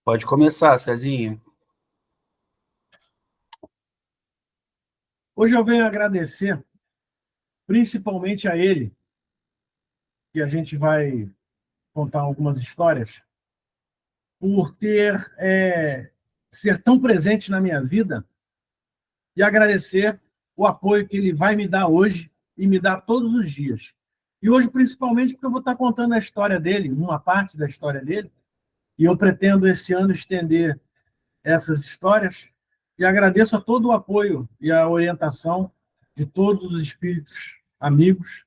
Pode começar, Cezinha. Hoje eu venho agradecer principalmente a ele, que a gente vai contar algumas histórias, por ter ser tão presente na minha vida e agradecer o apoio que ele vai me dar hoje e me dá todos os dias. E hoje, principalmente, porque eu vou estar contando a história dele, uma parte da história dele, e eu pretendo esse ano estender essas histórias e agradeço a todo o apoio e a orientação de todos os espíritos amigos,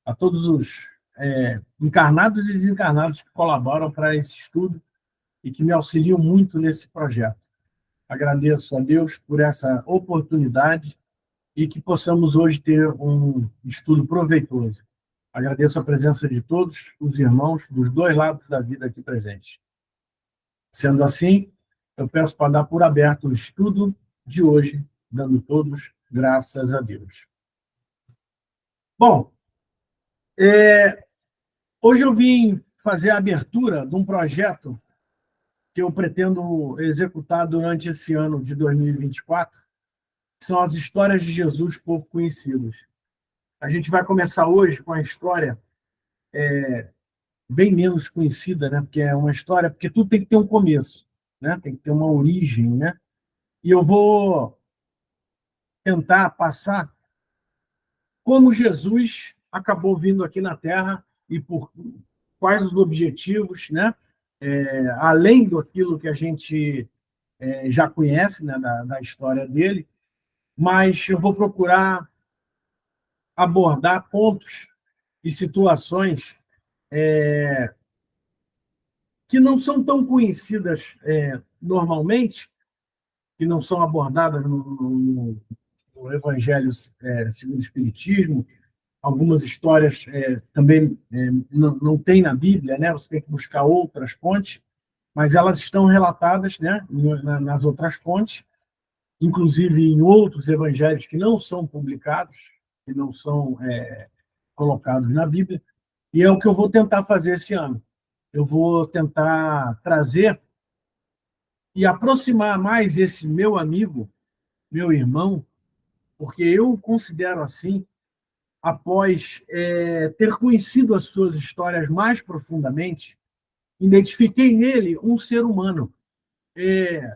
a todos os encarnados e desencarnados que colaboram para esse estudo e que me auxiliam muito nesse projeto. Agradeço a Deus por essa oportunidade e que possamos hoje ter um estudo proveitoso. Agradeço a presença de todos os irmãos dos dois lados da vida aqui presentes. Sendo assim, eu peço para dar por aberto o estudo de hoje, dando todos graças a Deus. Bom, hoje eu vim fazer a abertura de um projeto que eu pretendo executar durante esse ano de 2024, que são as histórias de Jesus pouco conhecidas. A gente vai começar hoje com a história bem menos conhecida, né? Porque é uma história, porque tudo tem que ter um começo, né? Tem que ter uma origem, né? E eu vou tentar passar como Jesus acabou vindo aqui na Terra e por quais os objetivos, né? Além daquilo que a gente já conhece, né, da história dele, mas eu vou procurar abordar pontos e situações que não são tão conhecidas normalmente, que não são abordadas no Evangelho segundo o Espiritismo. Algumas histórias também não tem na Bíblia, né? Você tem que buscar outras fontes, mas elas estão relatadas, né, nas outras fontes, inclusive em outros evangelhos que não são publicados, que não são colocados na Bíblia, e é o que eu vou tentar fazer esse ano. Eu vou tentar trazer e aproximar mais esse meu amigo, meu irmão, porque eu o considero assim, após ter conhecido as suas histórias mais profundamente, identifiquei nele um ser humano.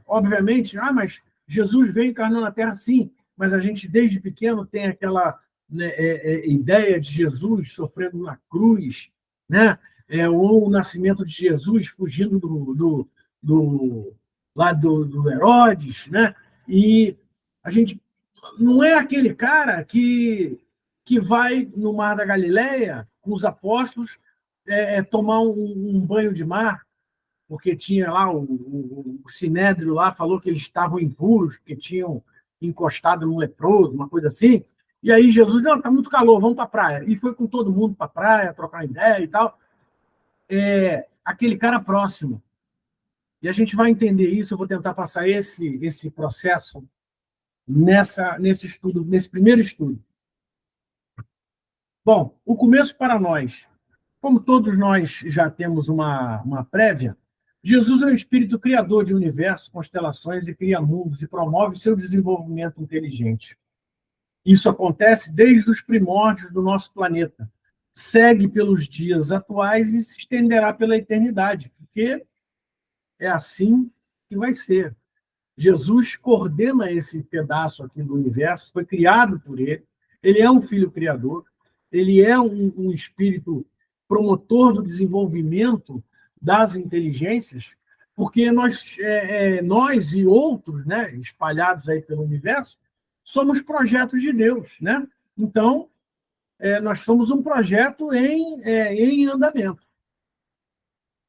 Obviamente, mas Jesus veio encarnar na Terra, sim, mas a gente desde pequeno tem aquela, né, ideia de Jesus sofrendo na cruz, né? Ou o nascimento de Jesus fugindo do Herodes, né? E a gente não é aquele cara que vai no Mar da Galileia com os apóstolos tomar um banho de mar, porque tinha lá o Sinédrio lá, falou que eles estavam impuros, porque tinham encostado num leproso, uma coisa assim. E aí Jesus, não, está muito calor, vamos para a praia. E foi com todo mundo para a praia, trocar ideia e tal. Aquele cara próximo. E a gente vai entender isso, eu vou tentar passar esse processo nesse estudo, nesse primeiro estudo. Bom, o começo para nós. Como todos nós já temos uma prévia, Jesus é um espírito criador de universos, constelações e cria mundos e promove seu desenvolvimento inteligente. Isso acontece desde os primórdios do nosso planeta. Segue pelos dias atuais e se estenderá pela eternidade, porque é assim que vai ser. Jesus coordena esse pedaço aqui do universo, foi criado por ele é um filho criador, ele é um espírito promotor do desenvolvimento das inteligências, porque nós e outros, né, espalhados aí pelo universo, somos projetos de Deus, né? Então, nós somos um projeto em andamento.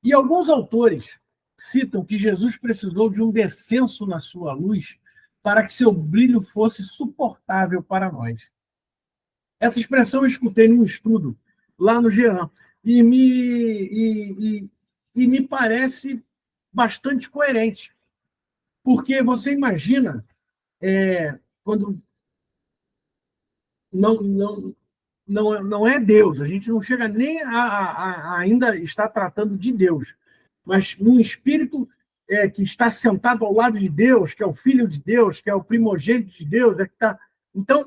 E alguns autores citam que Jesus precisou de um descenso na sua luz para que seu brilho fosse suportável para nós. Essa expressão eu escutei num estudo lá no Jean e me parece bastante coerente, porque você imagina quando não é Deus, a gente não chega nem a ainda estar tratando de Deus, mas num espírito que está sentado ao lado de Deus, que é o Filho de Deus, que é o primogênito de Deus. Então,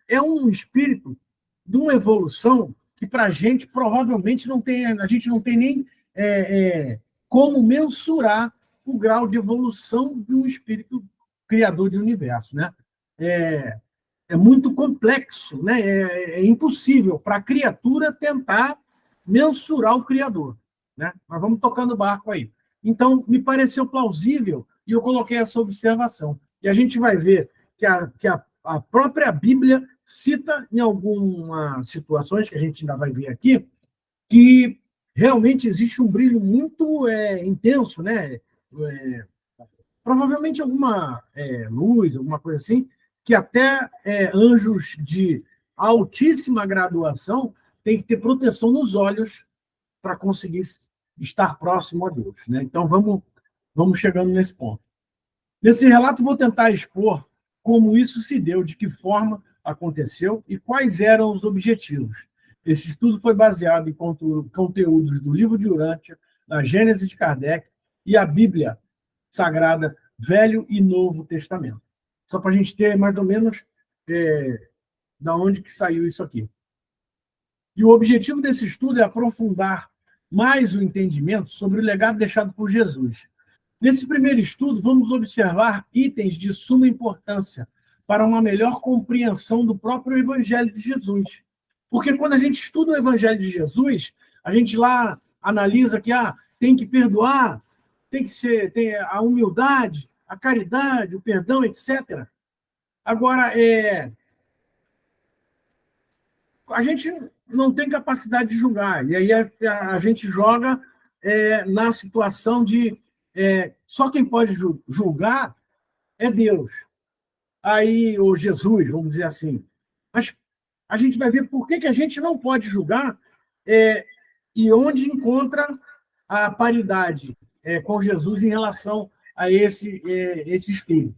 é um espírito de uma evolução que, para a gente, provavelmente a gente não tem nem como mensurar o grau de evolução de um espírito criador de universo, né? É muito complexo, né? É impossível para a criatura tentar mensurar o Criador, né? Mas vamos tocando o barco aí. Então, me pareceu plausível e eu coloquei essa observação. E a gente vai ver que a própria Bíblia cita em algumas situações, que a gente ainda vai ver aqui, que realmente existe um brilho muito intenso, né? Provavelmente alguma luz, alguma coisa assim, que até anjos de altíssima graduação têm que ter proteção nos olhos para conseguir estar próximo a Deus, né? Então, vamos chegando nesse ponto. Nesse relato, vou tentar expor como isso se deu, de que forma aconteceu e quais eram os objetivos. Esse estudo foi baseado em conteúdos do livro de Urântia, da Gênese de Kardec e a Bíblia Sagrada, Velho e Novo Testamento. Só para a gente ter mais ou menos da onde que saiu isso aqui. E o objetivo desse estudo é aprofundar mais o entendimento sobre o legado deixado por Jesus. Nesse primeiro estudo, vamos observar itens de suma importância para uma melhor compreensão do próprio Evangelho de Jesus. Porque quando a gente estuda o Evangelho de Jesus, a gente lá analisa que tem que perdoar, tem a humildade, a caridade, o perdão, etc. Agora, a gente não tem capacidade de julgar, e aí a gente joga na situação de só quem pode julgar é Deus. Aí, ou Jesus, vamos dizer assim. Mas a gente vai ver por que a gente não pode julgar e onde encontra a paridade com Jesus em relação a esse estudo.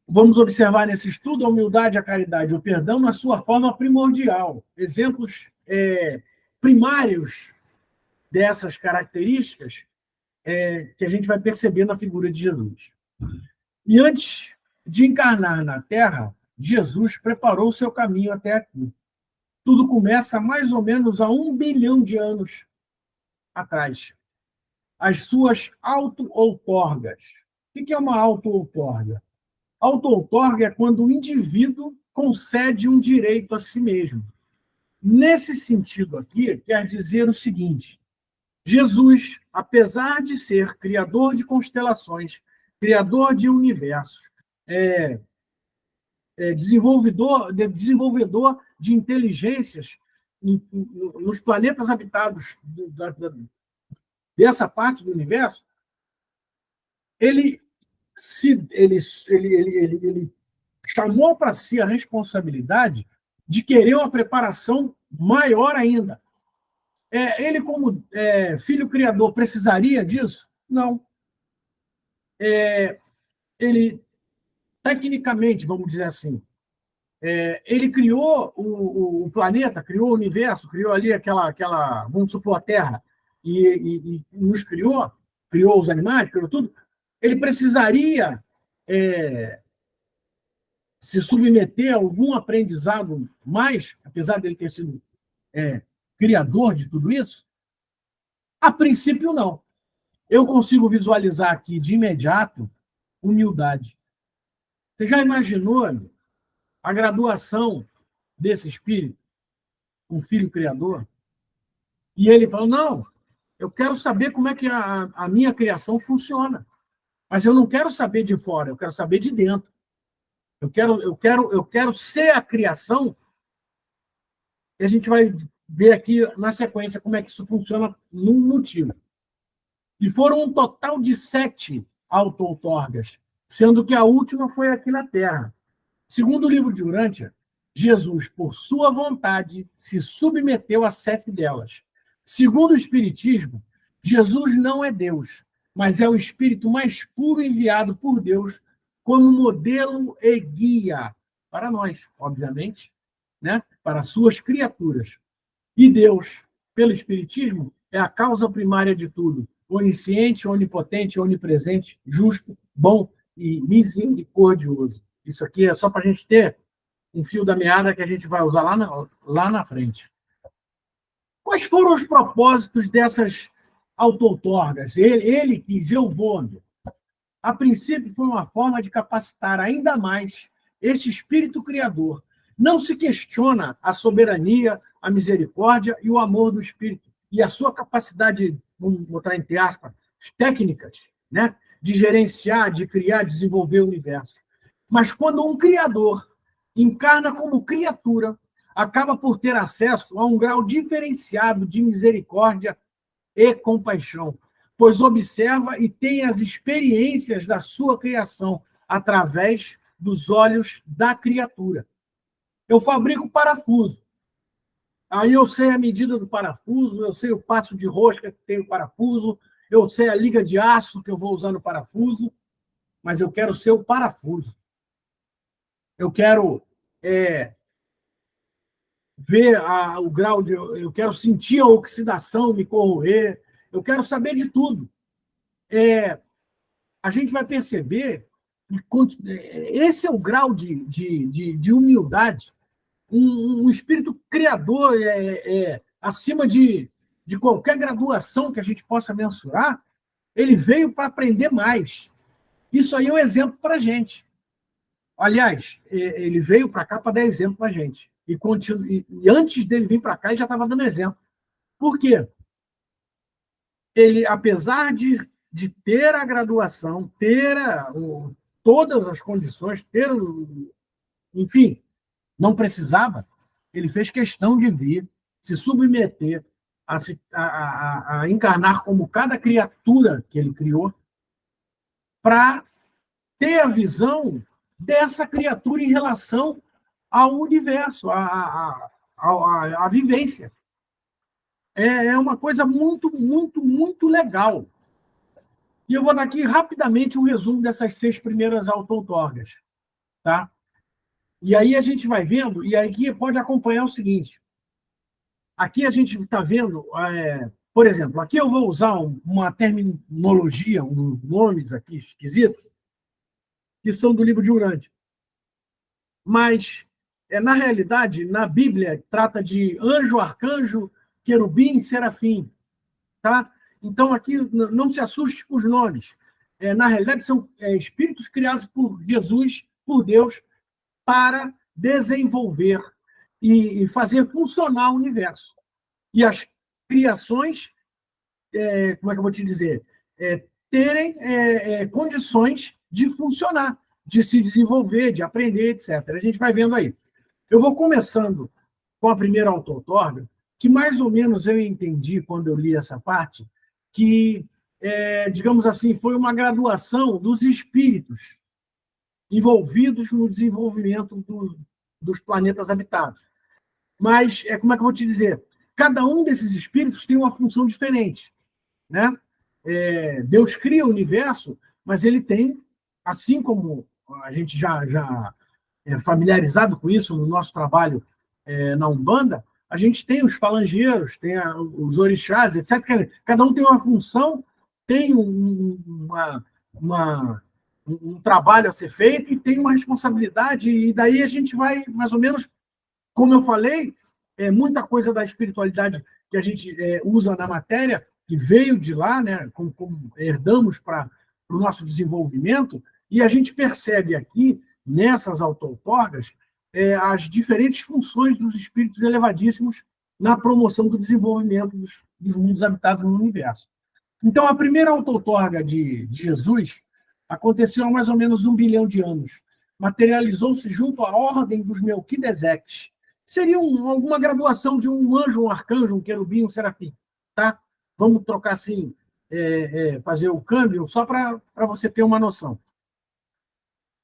Vamos observar nesse estudo a humildade, a caridade e o perdão na sua forma primordial. Exemplos primários dessas características que a gente vai perceber na figura de Jesus. E antes de encarnar na Terra, Jesus preparou o seu caminho até aqui. Tudo começa mais ou menos há 1 bilhão de anos atrás. As suas auto-outorgas. O que é uma auto-outorga? Auto-outorga é quando o indivíduo concede um direito a si mesmo. Nesse sentido aqui, quer dizer o seguinte: Jesus, apesar de ser criador de constelações, criador de universos, desenvolvedor de inteligências nos planetas habitados dessa parte do universo, ele chamou para si a responsabilidade de querer uma preparação maior ainda. Ele, como filho criador, precisaria disso? Não. Ele, tecnicamente, vamos dizer assim, ele criou o planeta, criou o universo, criou ali aquela vamos supor, a Terra, e nos criou os animais, criou tudo. Ele precisaria se submeter a algum aprendizado mais, apesar dele ter sido criador de tudo isso? A princípio, não. Eu consigo visualizar aqui, de imediato, humildade. Você já imaginou a graduação desse espírito, um filho criador? E ele falou, não, eu quero saber como é que a minha criação funciona. Mas eu não quero saber de fora, eu quero saber de dentro. Eu quero ser a criação, e a gente vai ver aqui na sequência como é que isso funciona no motivo. E foram um total de 7 auto-outorgas, sendo que a última foi aqui na Terra. Segundo o livro de Urântia, Jesus, por sua vontade, se submeteu a 7 delas. Segundo o Espiritismo, Jesus não é Deus, mas é o espírito mais puro enviado por Deus como modelo e guia para nós, obviamente, né? Para suas criaturas. E Deus, pelo Espiritismo, é a causa primária de tudo, onisciente, onipotente, onipresente, justo, bom e misericordioso. Isso aqui é só para a gente ter um fio da meada que a gente vai usar lá na frente. Quais foram os propósitos dessas auto-outorgas? Ele quis, eu vou. A princípio, foi uma forma de capacitar ainda mais esse espírito criador. Não se questiona a soberania, a misericórdia e o amor do espírito e a sua capacidade, vamos botar entre aspas, técnicas, né, de gerenciar, de criar, desenvolver o universo. Mas quando um criador encarna como criatura, acaba por ter acesso a um grau diferenciado de misericórdia e compaixão, pois observa e tem as experiências da sua criação através dos olhos da criatura. Eu fabrico parafuso. Aí eu sei a medida do parafuso, eu sei o passo de rosca que tem o parafuso, eu sei a liga de aço que eu vou usar no parafuso, mas eu quero ser o parafuso. Eu quero ver o grau de... Eu quero sentir a oxidação me corroer, eu quero saber de tudo. A gente vai perceber que esse é o grau de humildade. Um espírito criador acima de qualquer graduação que a gente possa mensurar, ele veio para aprender mais. Isso aí é um exemplo para a gente. Aliás, ele veio para cá para dar exemplo para a gente. E antes dele vir para cá, ele já estava dando exemplo. Por quê? Ele, apesar de ter a graduação, ter todas as condições, enfim, não precisava, ele fez questão de vir, se submeter, a encarnar como cada criatura que ele criou, para ter a visão dessa criatura em relação ao universo, à vivência. É uma coisa muito, muito, muito legal. E eu vou dar aqui rapidamente um resumo dessas 6 primeiras auto-outorgas. Tá? E aí a gente vai vendo, e aqui pode acompanhar o seguinte. Aqui a gente está vendo, por exemplo, aqui eu vou usar uma terminologia, uns nomes aqui esquisitos, que são do livro de Urântia. Mas, na realidade, na Bíblia, trata de anjo, arcanjo, querubim, serafim. Tá? Então, aqui, não se assuste com os nomes. Na realidade, são espíritos criados por Jesus, por Deus, para desenvolver e fazer funcionar o universo. E as criações, como é que eu vou te dizer? Terem condições de funcionar, de se desenvolver, de aprender, etc. A gente vai vendo aí. Eu vou começando com a primeira auto-outorga, que mais ou menos eu entendi quando eu li essa parte, que, digamos assim, foi uma graduação dos espíritos envolvidos no desenvolvimento dos planetas habitados. Mas, como é que eu vou te dizer? Cada um desses espíritos tem uma função diferente. Né? Deus cria o universo, mas ele tem, assim como a gente já é familiarizado com isso no nosso trabalho na Umbanda, a gente tem os falangeiros, tem os orixás, etc. Cada um tem uma função, tem um trabalho a ser feito e tem uma responsabilidade, e daí a gente vai, mais ou menos, como eu falei, muita coisa da espiritualidade que a gente usa na matéria, que veio de lá, né, como herdamos para o nosso desenvolvimento, e a gente percebe aqui, nessas auto-outorgas, as diferentes funções dos espíritos elevadíssimos na promoção do desenvolvimento dos mundos habitados no universo. Então, a primeira auto-outorga de Jesus aconteceu há mais ou menos 1 bilhão de anos. Materializou-se junto à ordem dos Melquisedeques. Seria alguma graduação de um anjo, um arcanjo, um querubim, um serafim. Tá? Vamos trocar assim, fazer o câmbio, só para você ter uma noção.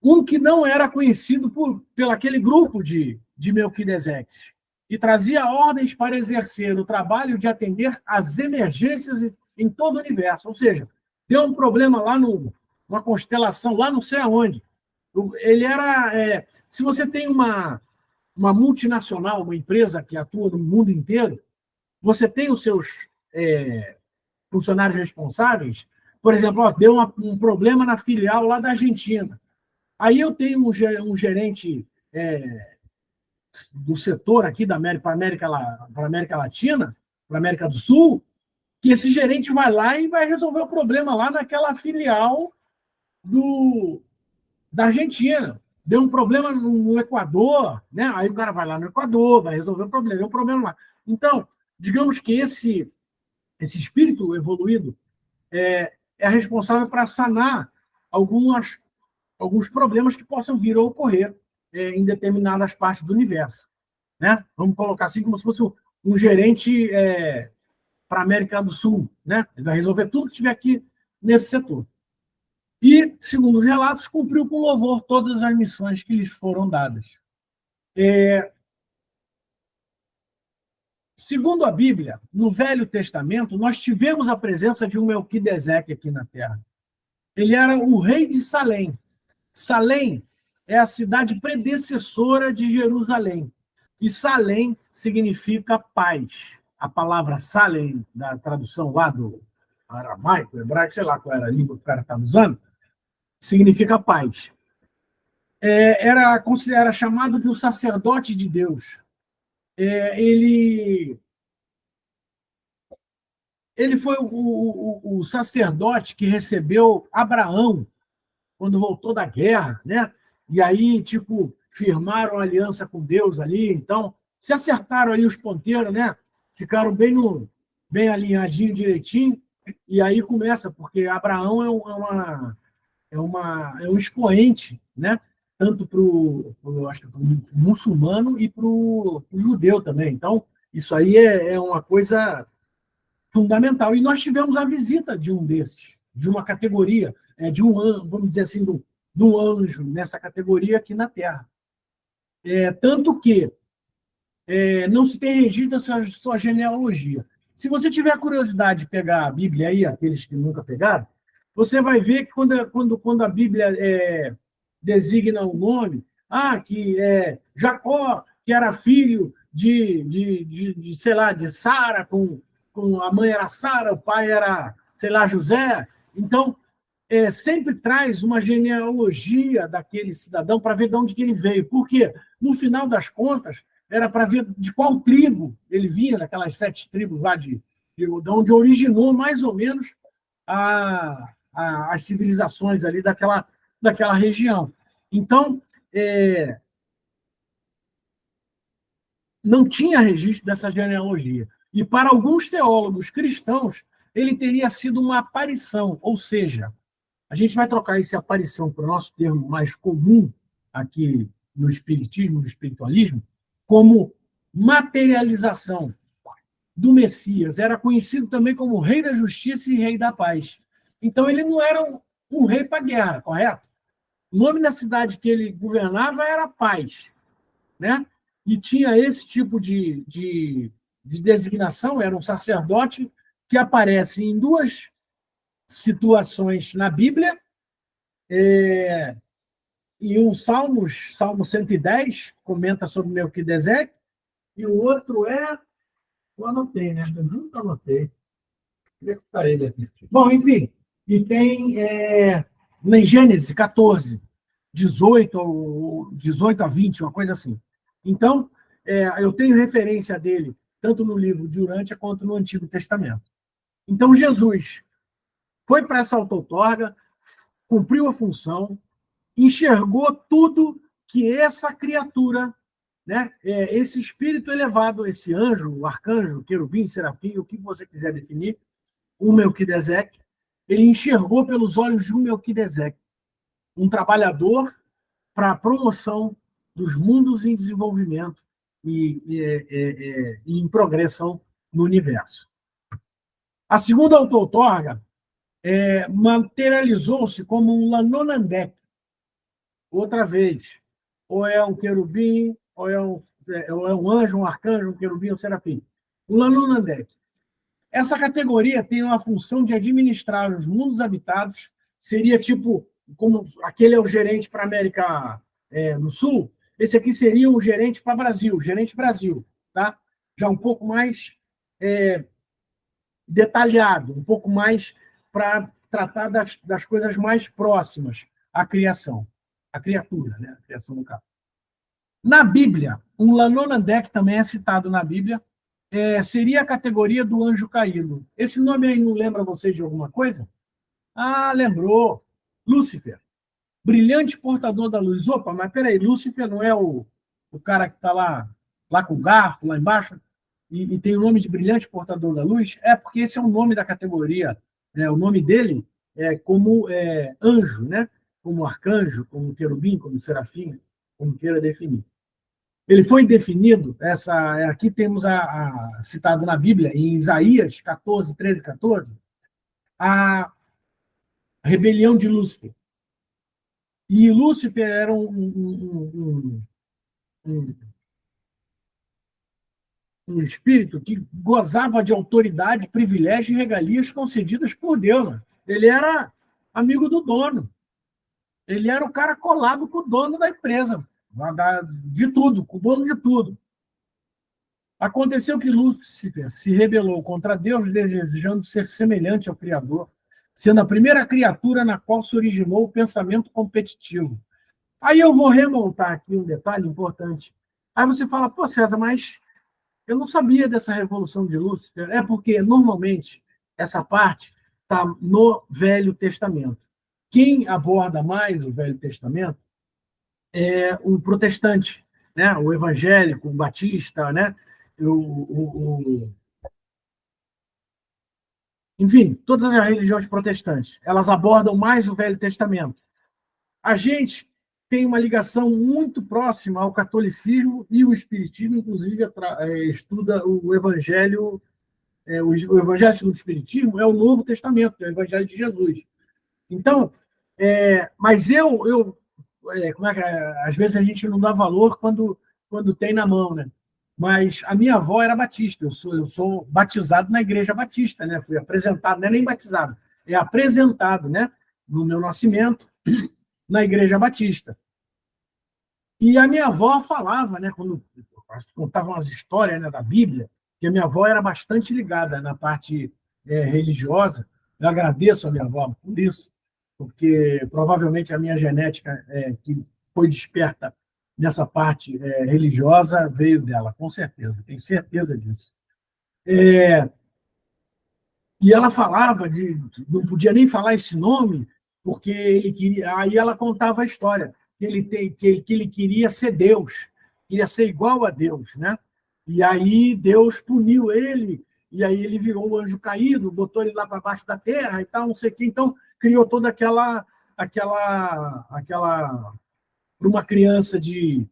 Um que não era conhecido pelo aquele grupo de Melquisedeques, e trazia ordens para exercer o trabalho de atender às emergências em todo o universo. Ou seja, deu um problema lá numa constelação, lá não sei aonde. Ele era... se você tem uma multinacional, uma empresa que atua no mundo inteiro, você tem os seus funcionários responsáveis, por exemplo, deu um problema na filial lá da Argentina. Aí eu tenho um gerente do setor aqui da América, para a América Latina, para a América do Sul, que esse gerente vai lá e vai resolver o problema lá naquela filial da Argentina. Deu um problema no Equador, né? Aí o cara vai lá no Equador, vai resolver o problema, deu um problema lá. Então, digamos que esse espírito evoluído é responsável para sanar alguns problemas que possam vir a ocorrer em determinadas partes do universo. Né? Vamos colocar assim como se fosse um gerente para a América do Sul. Né? Ele vai resolver tudo que estiver aqui nesse setor. E, segundo os relatos, cumpriu com louvor todas as missões que lhes foram dadas. Segundo a Bíblia, no Velho Testamento, nós tivemos a presença de um Melquisedeque aqui na Terra. Ele era o rei de Salém. Salém é a cidade predecessora de Jerusalém. E Salém significa paz. A palavra Salém, da tradução lá do aramaico, hebraico, sei lá qual era a língua que o cara estava usando, significa paz. Era chamado de um sacerdote de Deus. Ele foi o sacerdote que recebeu Abraão quando voltou da guerra, né? E aí, tipo, firmaram aliança com Deus ali, então se acertaram ali os ponteiros, né? Ficaram bem alinhadinho, direitinho, e aí começa, porque Abraão é um expoente, né? Tanto para o muçulmano e para o judeu também. Então, isso aí é uma coisa fundamental. E nós tivemos a visita de um desses, de uma categoria, de um anjo, vamos dizer assim, de um anjo nessa categoria aqui na Terra. Tanto que não se tem registro da sua genealogia. Se você tiver curiosidade de pegar a Bíblia aí, aqueles que nunca pegaram, você vai ver que quando a Bíblia designa o nome, que Jacó, que era filho de sei lá, de Sara, com a mãe era Sara, o pai era, sei lá, José. Então, sempre traz uma genealogia daquele cidadão para ver de onde que ele veio. Por quê? No final das contas, era para ver de qual tribo ele vinha, daquelas 7 tribos lá de onde originou mais ou menos as civilizações ali daquela região. Então, não tinha registro dessa genealogia. E para alguns teólogos cristãos, ele teria sido uma aparição, ou seja, a gente vai trocar essa aparição para o nosso termo mais comum aqui no espiritismo, no espiritualismo, como materialização do Messias. Era conhecido também como Rei da Justiça e Rei da Paz. Então, ele não era um rei para a guerra, correto? O nome da cidade que ele governava era Paz, né? E tinha esse tipo de designação, era um sacerdote que aparece em 2 situações na Bíblia, e um Salmo 110, comenta sobre Melquisedeque, e o outro eu anotei, né? Eu nunca anotei. Onde é que está ele aqui? Bom, enfim, e tem em Gênesis 14, 18 a 20, uma coisa assim. Então, eu tenho referência dele tanto no livro de Urântia quanto no Antigo Testamento. Então, Jesus foi para essa outorga, cumpriu a função, enxergou tudo que essa criatura, né, esse espírito elevado, esse anjo, o arcanjo, querubim, serafim, o que você quiser definir, o Melquisedeque, ele enxergou pelos olhos de um Melquisedeque, um trabalhador para a promoção dos mundos em desenvolvimento e em progressão no universo. A segunda outorga materializou-se como um Lanonandek, outra vez. Ou é um querubim, ou é um anjo, um arcanjo, um querubim, um serafim. O Lanonandek. Essa categoria tem uma função de administrar os mundos habitados, seria tipo, como aquele é o gerente para a América do Sul, esse aqui seria o gerente para Brasil, gerente Brasil, tá? Já um pouco mais detalhado, um pouco mais para tratar das coisas mais próximas à criação, à criatura, né? A criação do caso. Na Bíblia, um Lanonandé, que também é citado na Bíblia, seria a categoria do anjo caído. Esse nome aí não lembra vocês de alguma coisa? Ah, lembrou. Lúcifer, brilhante portador da luz. Opa, mas peraí, Lúcifer não é o cara que está lá com o garfo, lá embaixo, e tem o nome de brilhante portador da luz? É porque esse é o nome da categoria. O nome dele é como anjo, né? Como arcanjo, como querubim, como serafim, como queira definir. Ele foi definido, aqui temos citado na Bíblia, em Isaías 14, 13, 14, a rebelião de Lúcifer. E Lúcifer era um espírito que gozava de autoridade, privilégio e regalias concedidas por Deus. Né? Ele era amigo do dono. Ele era o cara colado com o dono da empresa, de tudo, com o dono de tudo. Aconteceu que Lúcifer se rebelou contra Deus, desejando ser semelhante ao Criador, sendo a primeira criatura na qual se originou o pensamento competitivo. Aí eu vou remontar aqui um detalhe importante. Aí você fala, pô, César, mas eu não sabia dessa revolução de Lúcifer. É porque, normalmente, essa parte está no Velho Testamento. Quem aborda mais o Velho Testamento é o protestante, né? O evangélico, o batista, né? Enfim, todas as religiões protestantes, elas abordam mais o Velho Testamento. A gente tem uma ligação muito próxima ao catolicismo e o espiritismo, inclusive, estuda o evangelho, o evangelho segundo o espiritismo é o Novo Testamento, é o evangelho de Jesus. Então, mas como é que às vezes a gente não dá valor quando tem na mão, né? Mas a minha avó era batista, eu sou batizado na igreja batista, né? Fui apresentado, não é nem batizado, é apresentado, né? No meu nascimento, na igreja batista. E a minha avó falava, né? Quando contava umas histórias, né, da Bíblia, que a minha avó era bastante ligada na parte religiosa. Eu agradeço a minha avó por isso, porque provavelmente a minha genética que foi desperta nessa parte religiosa veio dela, com certeza, tenho certeza disso. E ela falava não podia nem falar esse nome, porque ele queria. Aí ela contava a história, que ele queria ser Deus, queria ser igual a Deus, né? E aí Deus puniu ele, e aí ele virou um anjo caído, botou ele lá para baixo da terra e tal, não sei o quê. Então, criou toda para uma criança de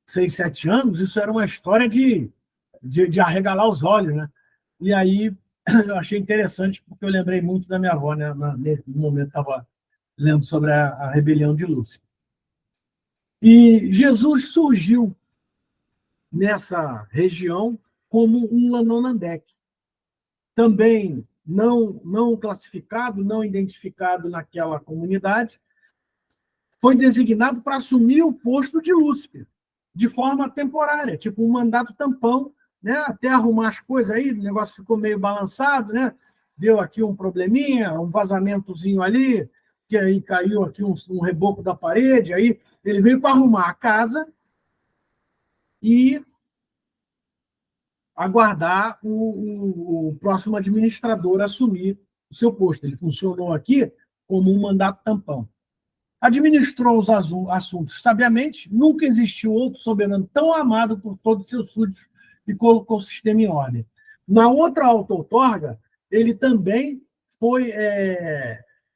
6, 7 anos, isso era uma história de arregalar os olhos, né? E aí eu achei interessante, porque eu lembrei muito da minha avó, né? Nesse momento estava lendo sobre a rebelião de Lúcifer. E Jesus surgiu nessa região como um Lanonandek, também não classificado, não identificado naquela comunidade, foi designado para assumir o posto de Lúcifer, de forma temporária, tipo um mandato tampão, né? Até arrumar as coisas aí, o negócio ficou meio balançado, né? Deu aqui um probleminha, um vazamentozinho ali, que aí caiu aqui um reboco da parede, aí ele veio para arrumar a casa e aguardar o próximo administrador assumir o seu posto. Ele funcionou aqui como um mandato tampão. Administrou os assuntos sabiamente, nunca existiu outro soberano tão amado por todos os seus súditos e colocou o sistema em ordem. Na outra auto-outorga, ele também foi.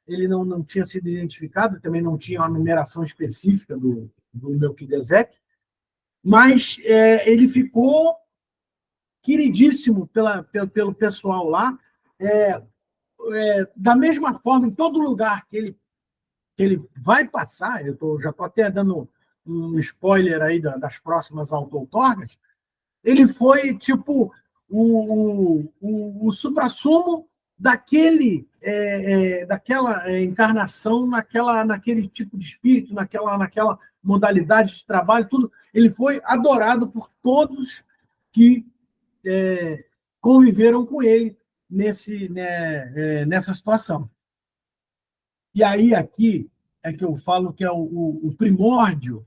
Ele não tinha sido identificado, também não tinha uma numeração específica do Melquisedeque, mas ele ficou queridíssimo pelo pessoal lá. Da mesma forma, em todo lugar que ele vai passar, já estou até dando um spoiler aí das próximas auto-outorgas, ele foi tipo o suprassumo daquela encarnação, naquele tipo de espírito, naquela modalidade de trabalho, tudo. Ele foi adorado por todos que conviveram com ele nessa situação. E aí, aqui, é que eu falo que é o primórdio,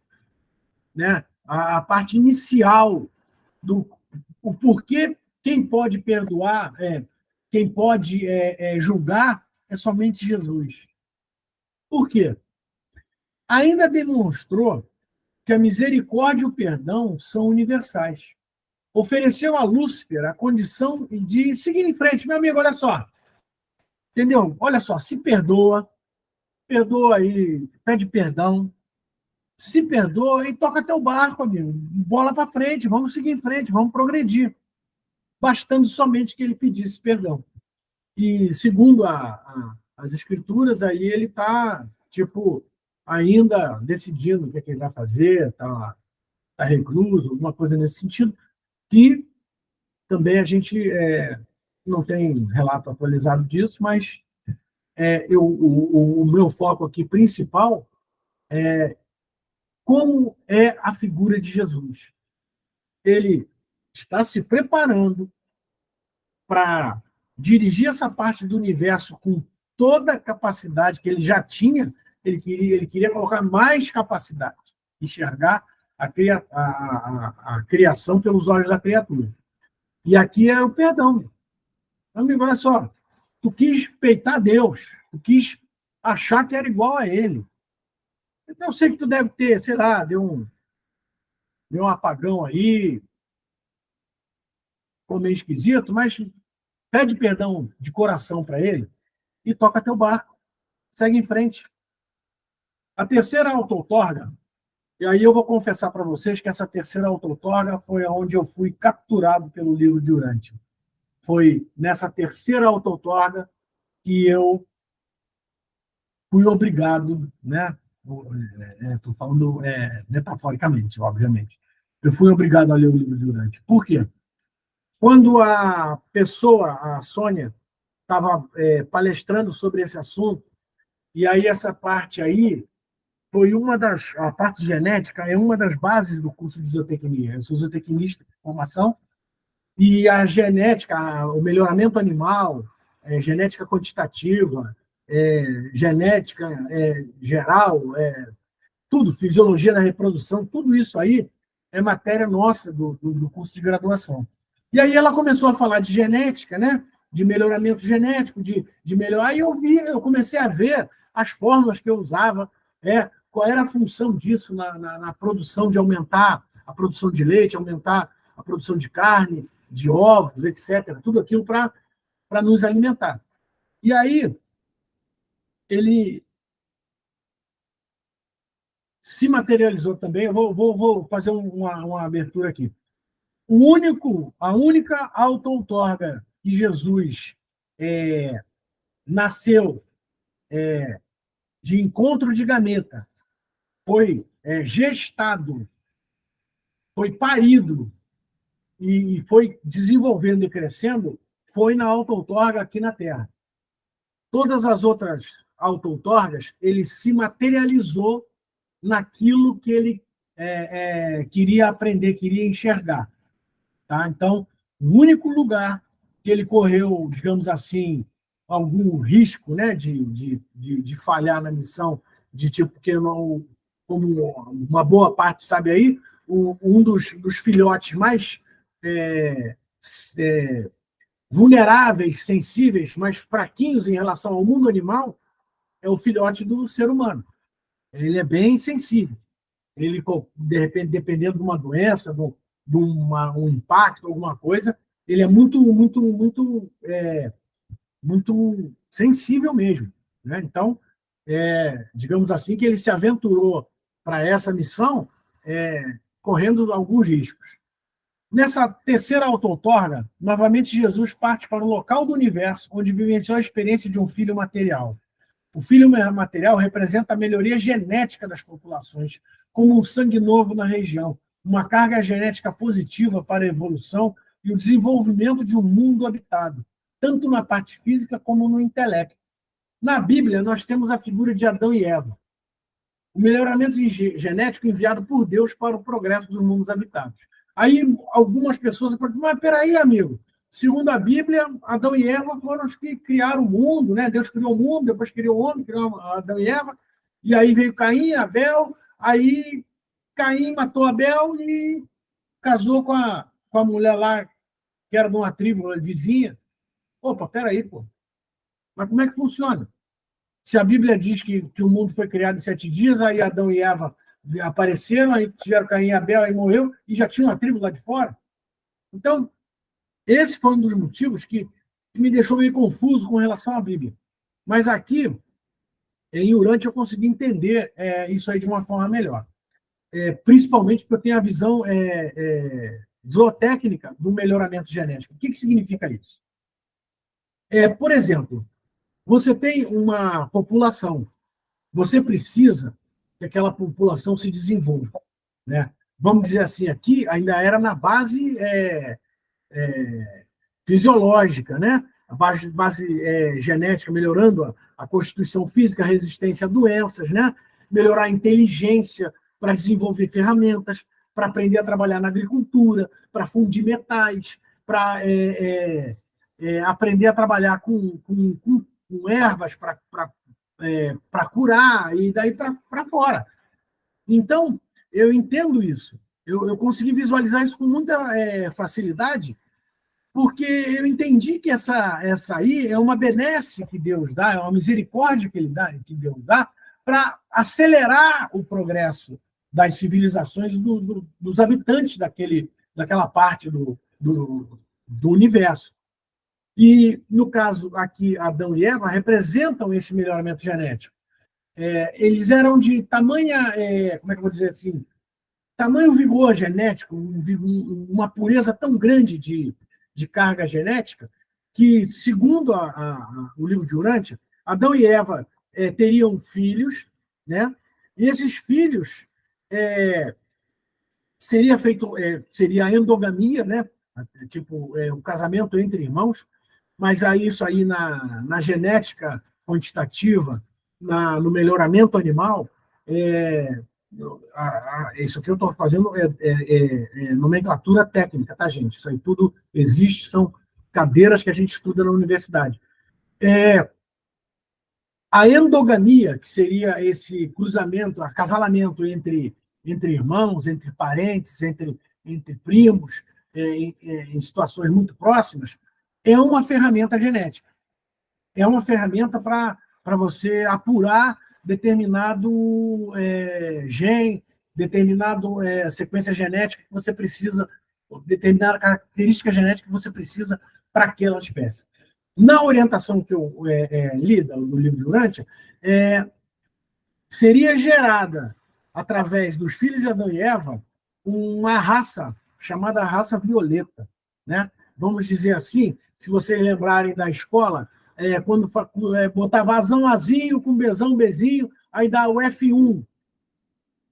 né? A parte inicial do o porquê quem pode perdoar, quem pode julgar, é somente Jesus. Por quê? Ainda demonstrou que a misericórdia e o perdão são universais. Ofereceu a Lúcifer a condição de seguir em frente. Meu amigo, olha só. Entendeu? Olha só, se perdoa aí, pede perdão, se perdoa e toca teu barco, amigo. Bola para frente, vamos seguir em frente, vamos progredir. Bastando somente que ele pedisse perdão. E segundo as escrituras, aí ele está, tipo, ainda decidindo o que, é que ele vai fazer, tá recluso, alguma coisa nesse sentido, que também a gente não tem relato atualizado disso, mas o meu foco aqui principal é como é a figura de Jesus. Ele está se preparando para dirigir essa parte do universo com toda a capacidade que ele já tinha, ele queria colocar mais capacidade, enxergar a criação pelos olhos da criatura. E aqui é o perdão. Amigo, olha só, tu quis peitar Deus, tu quis achar que era igual a ele. Então, eu sei que tu deve ter, sei lá, deu um apagão aí, ficou meio esquisito, mas pede perdão de coração para ele e toca teu barco. Segue em frente. A terceira auto-outorga, e aí eu vou confessar para vocês que essa terceira auto-outorga foi onde eu fui capturado pelo livro de Urântia. Foi nessa terceira auto-outorga que eu fui obrigado, né? Estou falando metaforicamente, obviamente. Eu fui obrigado a ler o livro de Urântia. Por quê? Quando a pessoa, a Sônia, estava palestrando sobre esse assunto, e aí essa parte aí foi a parte genética é uma das bases do curso de zootecnia. Eu sou zootecnista de formação, e a genética, o melhoramento animal, genética quantitativa, genética geral, tudo, fisiologia da reprodução, tudo isso aí é matéria nossa do curso de graduação. E aí ela começou a falar de genética, né? De melhoramento genético, de melhorar. Aí eu comecei a ver as fórmulas que eu usava, qual era a função disso na produção, de aumentar a produção de leite, aumentar a produção de carne, de ovos, etc. Tudo aquilo para nos alimentar. E aí ele se materializou também. Eu vou fazer uma abertura aqui. A única auto-outorga que Jesus nasceu de encontro de gameta, foi gestado, foi parido e foi desenvolvendo e crescendo, foi na auto-outorga aqui na Terra. Todas as outras auto-outorgas, ele se materializou naquilo que ele queria aprender, queria enxergar. Tá? Então, o único lugar que ele correu, digamos assim, algum risco, né, de falhar na missão, de tipo, porque não, como uma boa parte sabe aí, um dos filhotes mais vulneráveis, sensíveis, mais fraquinhos em relação ao mundo animal, é o filhote do ser humano. Ele é bem sensível. Ele, de repente, dependendo de uma doença, de um impacto, alguma coisa, ele é muito sensível mesmo. Né? Então, digamos assim, que ele se aventurou para essa missão correndo alguns riscos. Nessa terceira auto-outorga, novamente Jesus parte para o local do universo onde vivenciou a experiência de um filho material. O filho material representa a melhoria genética das populações, como um sangue novo na região, uma carga genética positiva para a evolução e o desenvolvimento de um mundo habitado, tanto na parte física como no intelecto. Na Bíblia, nós temos a figura de Adão e Eva, o melhoramento genético enviado por Deus para o progresso dos mundos habitados. Aí algumas pessoas falam, mas peraí, amigo, Segundo a Bíblia, Adão e Eva foram os que criaram o mundo, né? Deus criou o mundo, depois criou o homem, criou Adão e Eva, e aí veio Caim, Abel, aí Caim matou Abel e casou com a mulher lá, que era de uma tribo vizinha. Opa, peraí, pô. Mas como é que funciona? Se a Bíblia diz que o mundo foi criado em 7 dias, aí Adão e Eva apareceram, aí tiveram Caim e Abel, aí morreu, e já tinha uma tribo lá de fora. Então, esse foi um dos motivos que me deixou meio confuso com relação à Bíblia. Mas aqui, em Urante, eu consegui entender isso aí de uma forma melhor. Principalmente porque eu tenho a visão zootécnica do melhoramento genético. O que significa isso? Por exemplo, você tem uma população, você precisa que aquela população se desenvolva. Né? Vamos dizer assim, aqui ainda era na base fisiológica, né? A base genética, melhorando a constituição física, a resistência a doenças, né? Melhorar a inteligência para desenvolver ferramentas, para aprender a trabalhar na agricultura, para fundir metais, para aprender a trabalhar com ervas para curar e daí para fora. Então, eu entendo isso. Eu consegui visualizar isso com muita facilidade, porque eu entendi que essa aí é uma benesse que Deus dá, é uma misericórdia que Deus dá para acelerar o progresso das civilizações dos habitantes daquela parte do universo. E, no caso aqui, Adão e Eva representam esse melhoramento genético. Eles eram de tamanha, como é que eu vou dizer assim, tamanho vigor genético, uma pureza tão grande de carga genética, que, segundo o livro de Urântia, Adão e Eva teriam filhos, né? E esses filhos seria a endogamia, né? Tipo, o casamento entre irmãos, mas aí isso aí na genética quantitativa, no melhoramento animal, isso que eu estou fazendo é nomenclatura técnica, tá, gente? Isso aí tudo existe, são cadeiras que a gente estuda na universidade. A endogamia, que seria esse cruzamento, acasalamento entre irmãos, entre parentes, entre primos, em situações muito próximas, é uma ferramenta genética. É uma ferramenta para você apurar determinado gene, determinada sequência genética que você precisa, determinada característica genética que você precisa para aquela espécie. Na orientação que eu li do livro de Urântia, seria gerada, através dos filhos de Adão e Eva, uma raça chamada raça violeta. Né? Vamos dizer assim, se vocês lembrarem da escola, quando botava azão, azinho, com bezão, bezinho, aí dá o F1.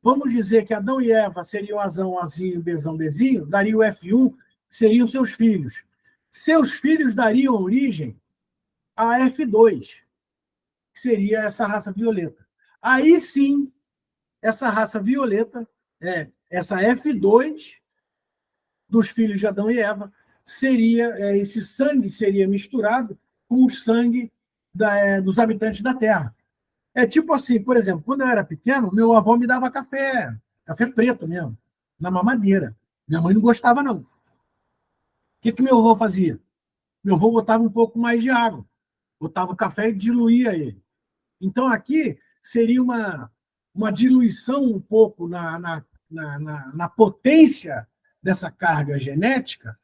Vamos dizer que Adão e Eva seriam azão, azinho, bezão, bezinho, daria o F1, que seriam seus filhos. Seus filhos dariam origem a F2, que seria essa raça violeta. Aí sim, essa raça violeta, essa F2 dos filhos de Adão e Eva, esse sangue seria misturado com o sangue dos habitantes da Terra. É tipo assim, por exemplo, quando eu era pequeno, meu avô me dava café preto mesmo, na mamadeira. Minha mãe não gostava, não. O que meu avô fazia? Meu avô botava um pouco mais de água, botava o café e diluía ele. Então, aqui seria uma diluição um pouco na potência dessa carga genética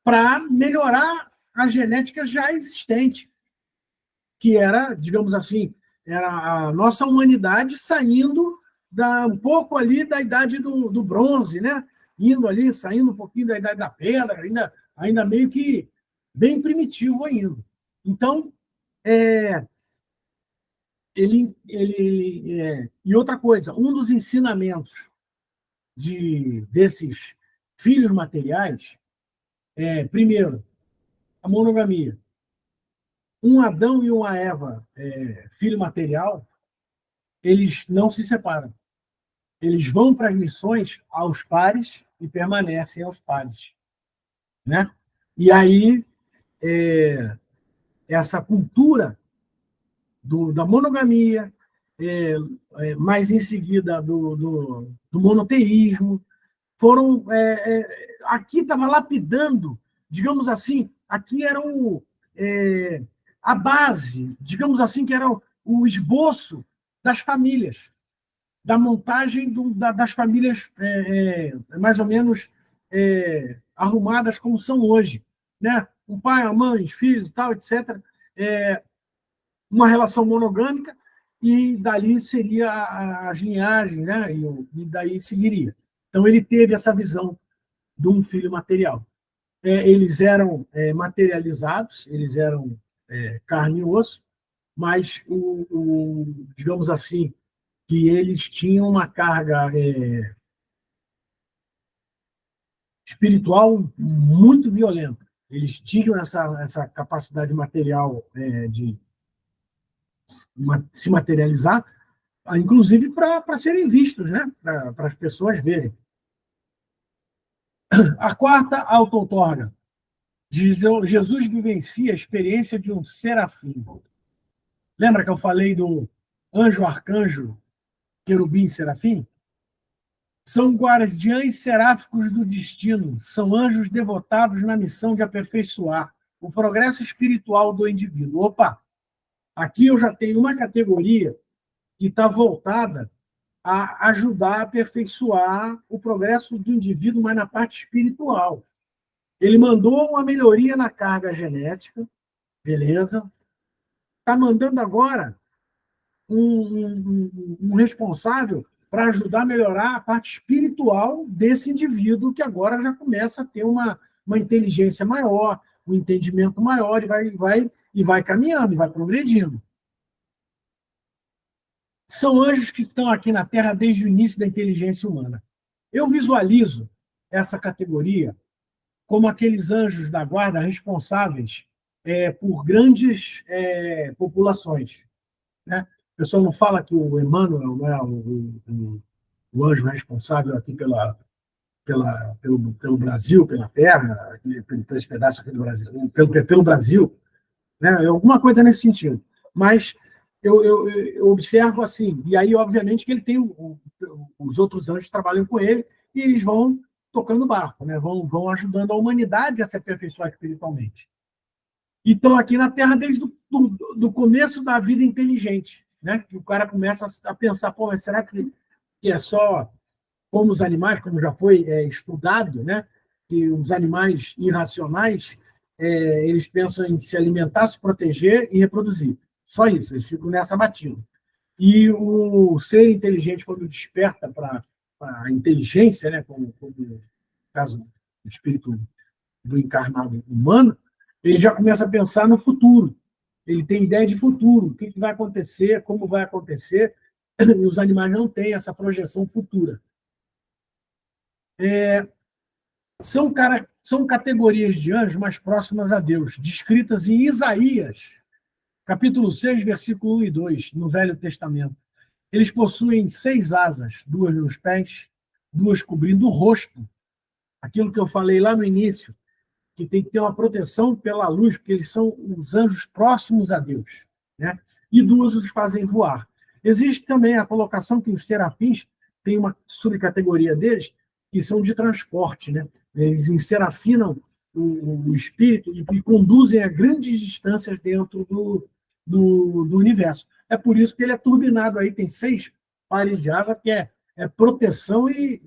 para melhorar a genética já existente, que era, digamos assim, era a nossa humanidade saindo um pouco ali da idade do bronze, né? Indo ali, saindo um pouquinho da idade da pedra, ainda meio que bem primitivo ainda. Então, e outra coisa, um dos ensinamentos desses filhos materiais primeiro, a monogamia. Um Adão e uma Eva, filho material, eles não se separam. Eles vão para as missões aos pares e permanecem aos pares. Né? E aí essa cultura da monogamia, mais em seguida do monoteísmo, foram aqui estava lapidando, digamos assim, aqui era a base, digamos assim, que era o esboço das famílias, da montagem das famílias mais ou menos arrumadas como são hoje, né? Um pai, a mãe, os filhos, tal, etc. Uma relação monogâmica e dali seria as linhagens, né? E daí seguiria. Então ele teve essa visão de um filho material. Eles eram materializados, eles eram carne e osso, mas digamos assim, que eles tinham uma carga espiritual muito violenta. Eles tinham essa capacidade material de se materializar, inclusive para serem vistos, né? Para as pessoas verem. A quarta auto-outorga. Jesus vivencia a experiência de um serafim. Lembra que eu falei do anjo, arcanjo, querubim, serafim? São guardiães seráficos do destino, são anjos devotados na missão de aperfeiçoar o progresso espiritual do indivíduo. Opa, aqui eu já tenho uma categoria que está voltada a ajudar a aperfeiçoar o progresso do indivíduo, mas na parte espiritual. Ele mandou uma melhoria na carga genética, beleza? Está mandando agora um responsável para ajudar a melhorar a parte espiritual desse indivíduo que agora já começa a ter uma inteligência maior, um entendimento maior e vai caminhando, e vai progredindo. São anjos que estão aqui na Terra desde o início da inteligência humana. Eu visualizo essa categoria como aqueles anjos da guarda responsáveis por grandes populações, né? O pessoal não fala que o Emmanuel não é o anjo responsável aqui pelo Brasil, pela Terra, pelo esse pedaço aqui do Brasil, pelo Brasil, né? Alguma coisa nesse sentido. Mas eu observo assim, e aí, obviamente, que ele tem os outros anjos que trabalham com ele, e eles vão tocando o barco, né? Vão ajudando a humanidade a se aperfeiçoar espiritualmente. E estão aqui na Terra desde do começo da vida inteligente, né? Que o cara começa a pensar, pô, mas será que é só como os animais, como já foi estudado, né? Que os animais irracionais eles pensam em se alimentar, se proteger e reproduzir. Só isso, eles ficam nessa batida. E o ser inteligente, quando desperta para a inteligência, né? Como no caso do espírito do encarnado humano, ele já começa a pensar no futuro. Ele tem ideia de futuro, o que vai acontecer, como vai acontecer, e os animais não têm essa projeção futura. São categorias de anjos mais próximas a Deus, descritas em Isaías, capítulo 6, versículo 1 e 2, no Velho Testamento. Eles possuem 6 asas, 2 nos pés, 2 cobrindo o rosto. Aquilo que eu falei lá no início, que tem que ter uma proteção pela luz, porque eles são os anjos próximos a Deus, né? E 2 os fazem voar. Existe também a colocação que os serafins têm uma subcategoria deles, que são de transporte, né? Eles enserafinam o espírito e conduzem a grandes distâncias dentro do universo. É por isso que ele é turbinado aí, tem 6 pares de asa, que é proteção e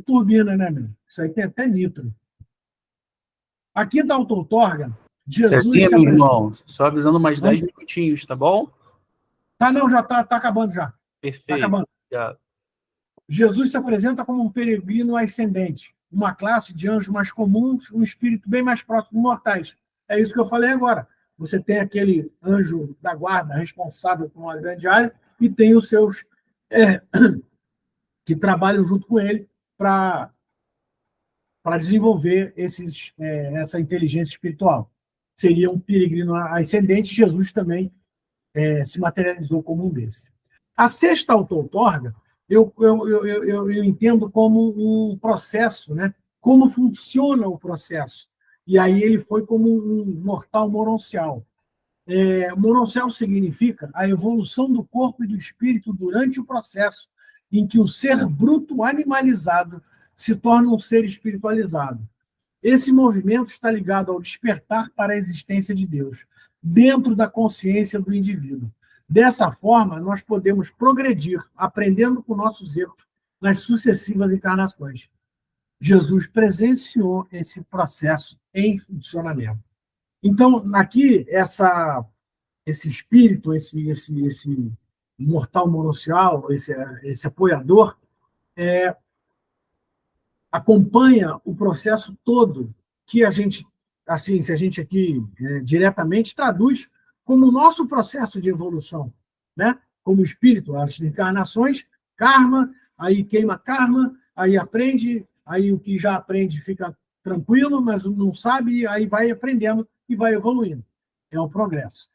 turbina, né, meu? Isso aí tem até nitro. Aqui da auto-outorga, Jesus Certinho, se meu apresenta... irmão. Só avisando mais 10 minutinhos, tá bom? Tá, não, já tá acabando já. Perfeito. Tá acabando. Já. Jesus se apresenta como um peregrino ascendente, uma classe de anjos mais comuns, um espírito bem mais próximo dos mortais. É isso que eu falei agora. Você tem aquele anjo da guarda responsável por uma grande área e tem os seus que trabalham junto com ele para desenvolver essa inteligência espiritual. Seria um peregrino ascendente. Jesus também se materializou como um desses. A sexta auto-outorga eu entendo como um processo, né? Como funciona o processo. E aí ele foi como um mortal moroncial. Moroncial significa a evolução do corpo e do espírito durante o processo em que o ser bruto animalizado se torna um ser espiritualizado. Esse movimento está ligado ao despertar para a existência de Deus, dentro da consciência do indivíduo. Dessa forma, nós podemos progredir, aprendendo com nossos erros nas sucessivas encarnações. Jesus presenciou esse processo em funcionamento. Então, aqui, esse espírito, esse mortal moroncial, esse apoiador, acompanha o processo todo que a gente, assim, se a gente aqui diretamente traduz como o nosso processo de evolução, né? Como espírito, as encarnações, karma, aí queima karma, aí aprende, aí o que já aprende fica tranquilo, mas não sabe, aí vai aprendendo e vai evoluindo. É o progresso.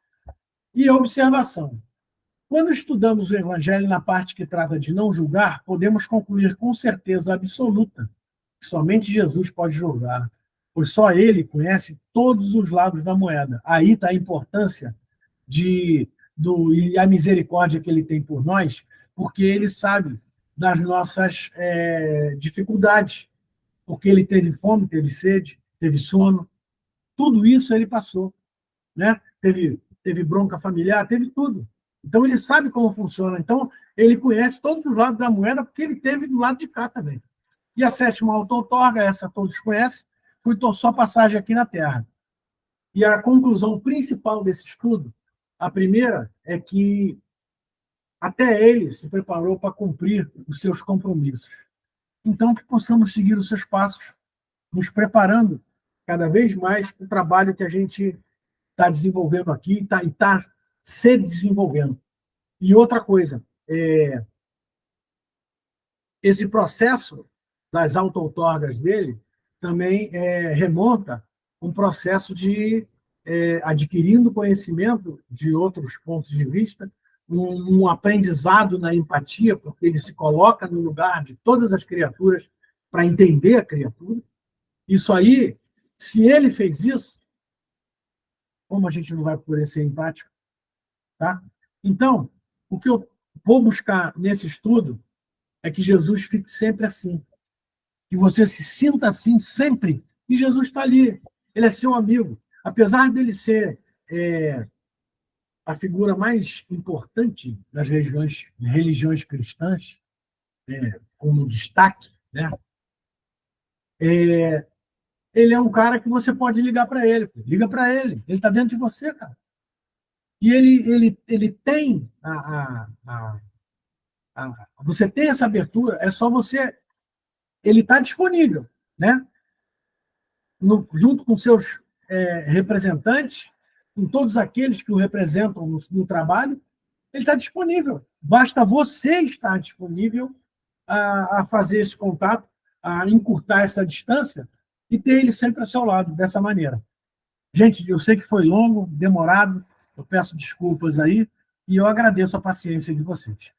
E a observação. Quando estudamos o Evangelho na parte que trata de não julgar, podemos concluir com certeza absoluta que somente Jesus pode julgar, pois só ele conhece todos os lados da moeda. Aí está a importância e a misericórdia que ele tem por nós, porque ele sabe das nossas dificuldades, porque ele teve fome, teve sede, teve sono, tudo isso ele passou, né? Teve bronca familiar, teve tudo. Então ele sabe como funciona. Então ele conhece todos os lados da moeda, porque ele teve do lado de cá também. E a sétima auto-outorga, essa todos conhecem, foi só passagem aqui na Terra. E a conclusão principal desse estudo, a primeira, é que até ele se preparou para cumprir os seus compromissos. Então, que possamos seguir os seus passos, nos preparando cada vez mais para o trabalho que a gente está desenvolvendo aqui e está se desenvolvendo. E outra coisa, esse processo das auto-outorgas dele também remonta um processo de adquirindo conhecimento de outros pontos de vista, um aprendizado na empatia, porque ele se coloca no lugar de todas as criaturas para entender a criatura. Isso aí, se ele fez isso, como a gente não vai poder ser empático? Tá? Então, o que eu vou buscar nesse estudo é que Jesus fique sempre assim, que você se sinta assim sempre, e Jesus está ali, ele é seu amigo. Apesar dele ser a figura mais importante das religiões cristãs, como destaque, né? Ele é um cara que você pode ligar para ele. Liga para ele. Ele está dentro de você, cara. E ele tem você tem essa abertura, é só você... Ele está disponível, né? Junto com seus representantes, com todos aqueles que o representam no trabalho, ele está disponível. Basta você estar disponível a fazer esse contato, a encurtar essa distância e ter ele sempre ao seu lado, dessa maneira. Gente, eu sei que foi longo, demorado, eu peço desculpas aí, e eu agradeço a paciência de vocês.